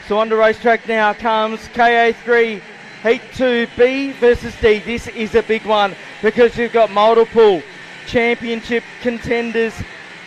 So on the racetrack now comes KA3 Heat 2 B versus D. This is a big one because you've got multiple championship contenders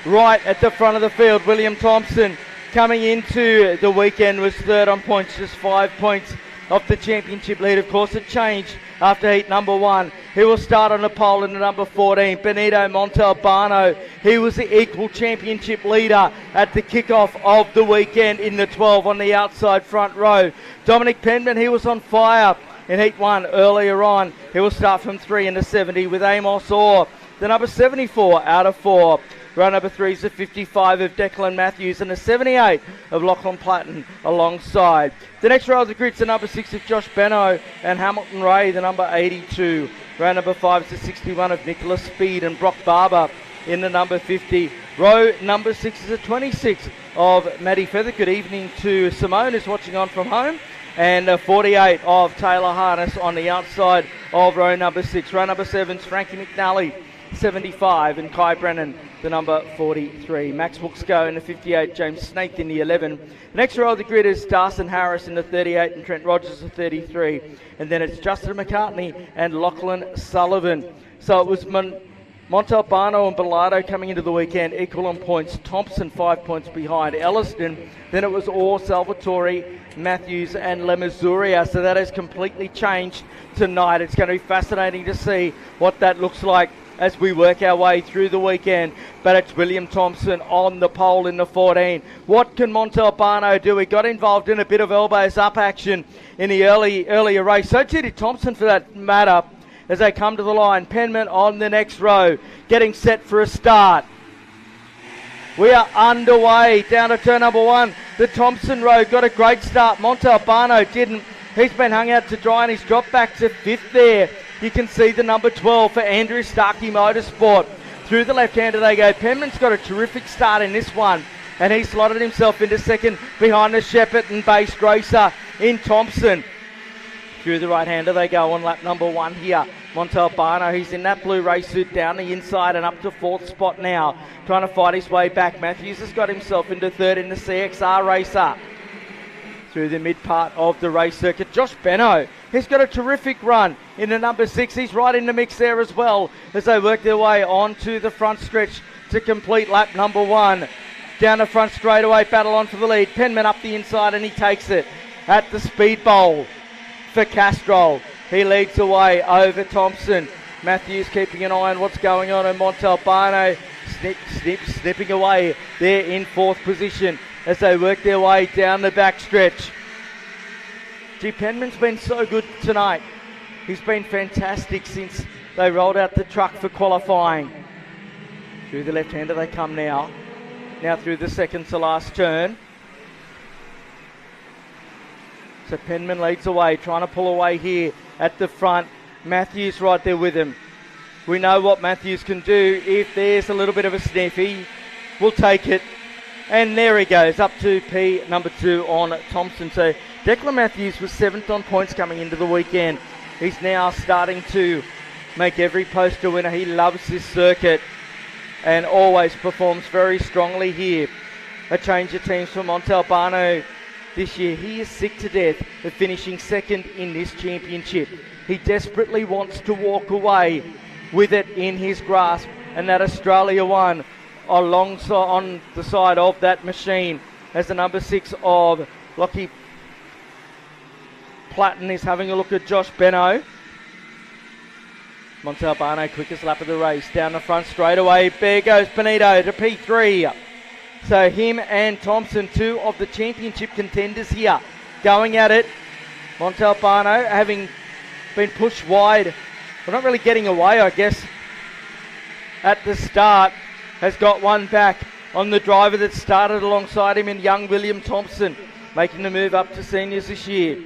right at the front of the field. William Thompson coming into the weekend was third on points, just 5 points off the championship lead. Of course, it changed after heat number 1. He will start on the pole in the number 14, Benito Montalbano. He was the equal championship leader at the kickoff of the weekend in the 12 on the outside front row. Dominic Penman, he was on fire in heat 1 earlier on. He will start from 3 in the 70 with Amos Orr, the number 74 out of 4. Row number 3 is the 55 of Declan Matthews and the 78 of Lachlan Platten alongside. The next row of the grid's the number 6 of Josh Benno and Hamilton Ray, the number 82. Row number 5 is the 61 of Nicholas Speed and Brock Barber in the number 50. Row number 6 is the 26 of Maddie Feather. Good evening to Simone, who's watching on from home. And 48 of Taylor Harness on the outside of row number 6. Row number 7 is Frankie McNally, 75, and Kai Brennan, the number 43. Max Wooksco in the 58, James Snake in the 11. The next row of the grid is Darcy Harris in the 38 and Trent Rogers the 33. And then it's Justin McCartney and Lachlan Sullivan. So it was Montalbano and Bilardo coming into the weekend equal on points. Thompson 5 points behind Elliston. Then it was Orr, Salvatore, Matthews and Lemuzuria. So that has completely changed tonight. It's going to be fascinating to see what that looks like as we work our way through the weekend. But it's William Thompson on the pole in the 14. What can Montalbano do? He got involved in a bit of elbows up action in the earlier race. So did Thompson for that matter as they come to the line. Penman on the next row, getting set for a start. We are underway down to turn number 1. The Thompson row got a great start. Montalbano didn't. He's been hung out to dry and he's dropped back to 5th there. You can see the number 12 for Andrew Starkey Motorsport. Through the left-hander they go. Penman's got a terrific start in this one, and he slotted himself into second behind the Shepparton-based racer in Thompson. Through the right-hander they go on lap number 1 here. Montalbano, he's in that blue race suit down the inside and up to 4th spot now, trying to fight his way back. Matthews has got himself into 3rd in the CXR racer. Through the mid part of the race circuit, Josh Benno, he's got a terrific run in the number 6. He's right in the mix there as well as they work their way onto the front stretch to complete lap number 1. Down the front straightaway, battle on for the lead. Penman up the inside and he takes it at the speed bowl for Castrol. He leads away over Thompson. Matthews keeping an eye on what's going on, and Montalbano snipping away there in 4th position as they work their way down the back stretch. Gee, Penman's been so good tonight. He's been fantastic since they rolled out the truck for qualifying. Through the left-hander they come now. Now through the second to last turn. So Penman leads away, trying to pull away here at the front. Matthews right there with him. We know what Matthews can do. If there's a little bit of a sniffy, we'll take it. And there he goes, up to P number 2 on Thompson. So Declan Matthews was 7th on points coming into the weekend. He's now starting to make every poster winner. He loves this circuit and always performs very strongly here. A change of teams for Montalbano this year. He is sick to death of finishing 2nd in this championship. He desperately wants to walk away with it in his grasp, and that Australia one alongside on the side of that machine as the number 6 of Lockie Platten is having a look at Josh Benno. Montalbano, quickest lap of the race, down the front straight away. There goes Benito to P3. So him and Thompson, 2 of the championship contenders here, going at it. Montalbano having been pushed wide, well, not really getting away, I guess, at the start, has got one back on the driver that started alongside him in young William Thompson, making the move up to seniors this year.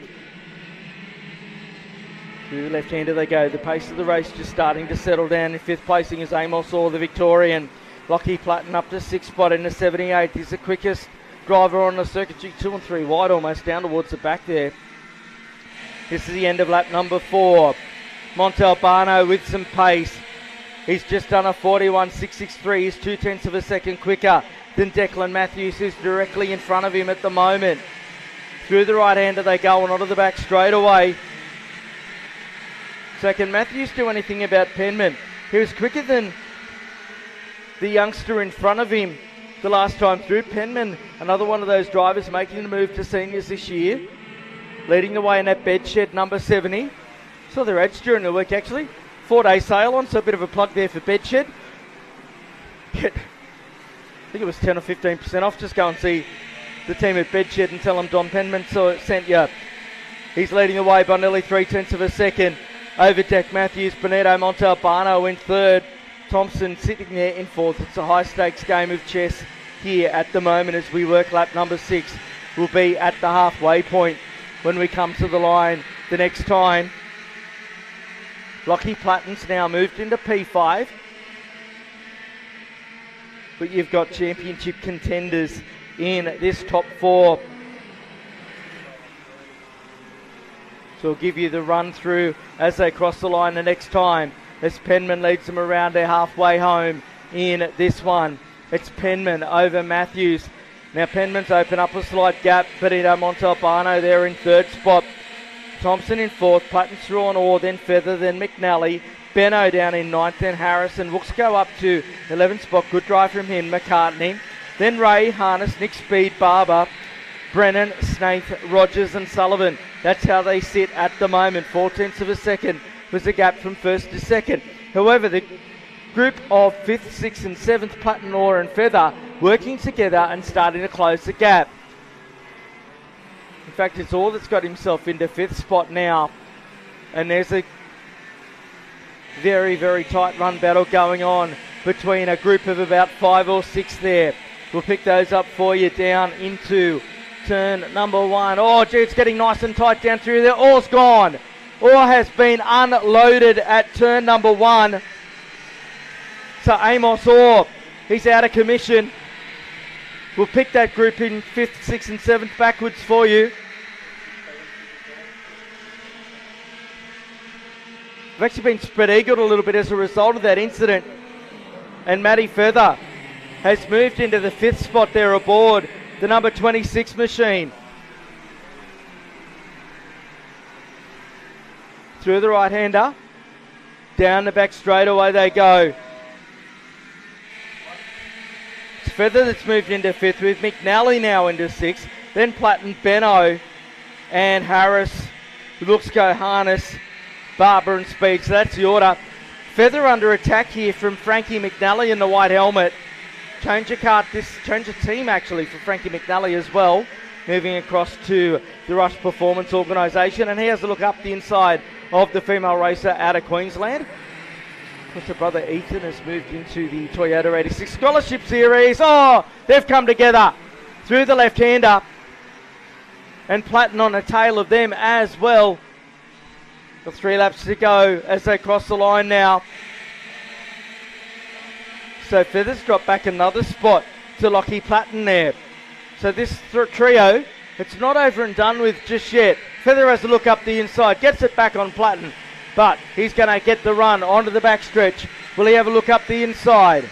Through the left-hander they go. The pace of the race just starting to settle down. In 5th placing is Amos Orr, the Victorian. Lockie Platten up to 6th spot in the 78. He's the quickest driver on the circuit. 2 and 3 wide almost down towards the back there. This is the end of lap number 4. Montalbano with some pace. He's just done a 41.663. He's 0.2 of a second quicker than Declan Matthews, who's directly in front of him at the moment. Through the right-hander they go and onto the back straight away. So can Matthews do anything about Penman? He was quicker than the youngster in front of him the last time through. Penman, another one of those drivers making the move to seniors this year. Leading the way in that bedshed, number 70. Saw their ads during the week, actually. 4-day sale on, so a bit of a plug there for bedshed. Get, I think it was 10 or 15% off. Just go and see the team at bedshed and tell them Don Penman sent you. He's leading the way by nearly 0.3 of a second over Deck Matthews. Benito Montalbano in third. Thompson sitting there in fourth. It's a high-stakes game of chess here at the moment as we work lap number 6. We'll be at the halfway point when we come to the line the next time. Lockie Platten's now moved into P5. But you've got championship contenders in this top 4. So we'll give you the run through as they cross the line the next time, as Penman leads them around their halfway home in this one. It's Penman over Matthews. Now Penman's open up a slight gap. Benito Montalbano there in third spot. Thompson in fourth. Platten through on Orr, then Feather, then McNally. Benno down in ninth, then Harrison. Looks go up to 11th spot. Good drive from him. McCartney. Then Ray, Harness, Nick Speed, Barber, Brennan, Snaith, Rogers and Sullivan. That's how they sit at the moment. 0.4 of a second was the gap from first to second. However, the group of 5th, 6th and 7th, Platten, Orr and Feather, working together and starting to close the gap. In fact, it's Orr that's got himself into 5th spot now. And there's a very, very tight run battle going on between a group of about 5 or 6 there. We'll pick those up for you down into turn number 1. Oh, gee, it's getting nice and tight down through there. Orr's gone. Orr has been unloaded at turn number 1. So Amos Orr, he's out of commission. We'll pick that group in 5th, 6th and 7th backwards for you. We've actually been spread-eagled a little bit as a result of that incident. And Matty Feather has moved into the 5th spot there aboard the number 26 machine. Through the right-hander. Down the back straightaway they go. It's Feather that's moved into 5th with McNally now into 6th. Then Platten, Benno and Harris. Looks go Harness, Barber and Speed. So that's the order. Feather under attack here from Frankie McNally in the white helmet. Change a team actually for Frankie McNally as well. Moving across to the Rush Performance Organisation, and he has a look up the inside of the female racer out of Queensland. Of course, her brother Ethan has moved into the Toyota 86 Scholarship Series. Oh, they've come together through the left-hander. And Platten on the tail of them as well. Got 3 laps to go as they cross the line now. So Feathers drop back another spot to Lockie Platten there. So this trio, it's not over and done with just yet. Feather has a look up the inside, gets it back on Platten, but he's going to get the run onto the backstretch. Will he have a look up the inside?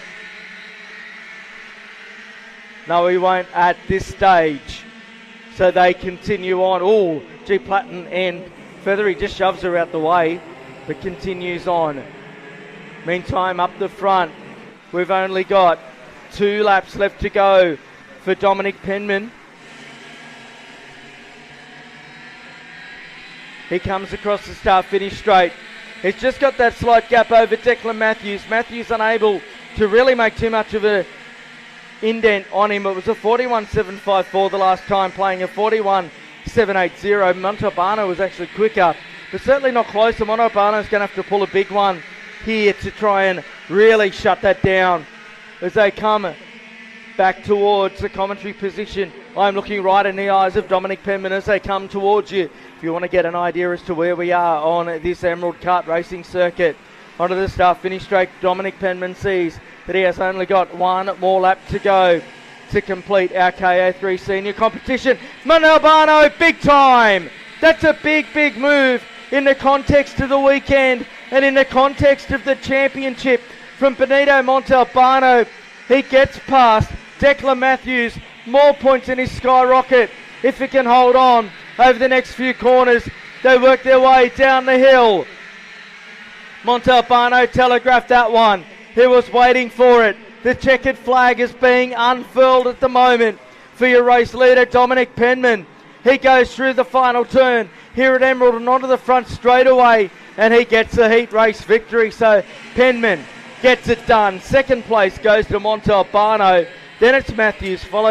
No, he won't at this stage. So they continue on. Oh, G. Platten and Feather, he just shoves her out the way, but continues on. Meantime, up the front, we've only got 2 laps left to go for Dominic Penman. He comes across the start-finish straight. He's just got that slight gap over Declan Matthews. Matthews unable to really make too much of a indent on him. It was a 41.754 the last time, playing a 41.780. Montalbano was actually quicker, but certainly not close. Montalbano's going to have to pull a big one here to try and really shut that down as they come back towards the commentary position. I'm looking right in the eyes of Dominic Penman as they come towards you. If you want to get an idea as to where we are on this Emerald Kart racing circuit, onto the start-finish straight, Dominic Penman sees that he has only got 1 more lap to go to complete our KA3 senior competition. Montalbano, big time! That's a big, big move in the context of the weekend and in the context of the championship from Benito Montalbano. He gets past Declan Matthews, more points in his skyrocket if he can hold on over the next few corners. They work their way down the hill. Montalbano telegraphed that one. He was waiting for it. The checkered flag is being unfurled at the moment for your race leader, Dominic Penman. He goes through the final turn here at Emerald and onto the front straight away, and he gets a heat race victory. So Penman gets it done. Second place goes to Montalbano. Then it's Matthews, followed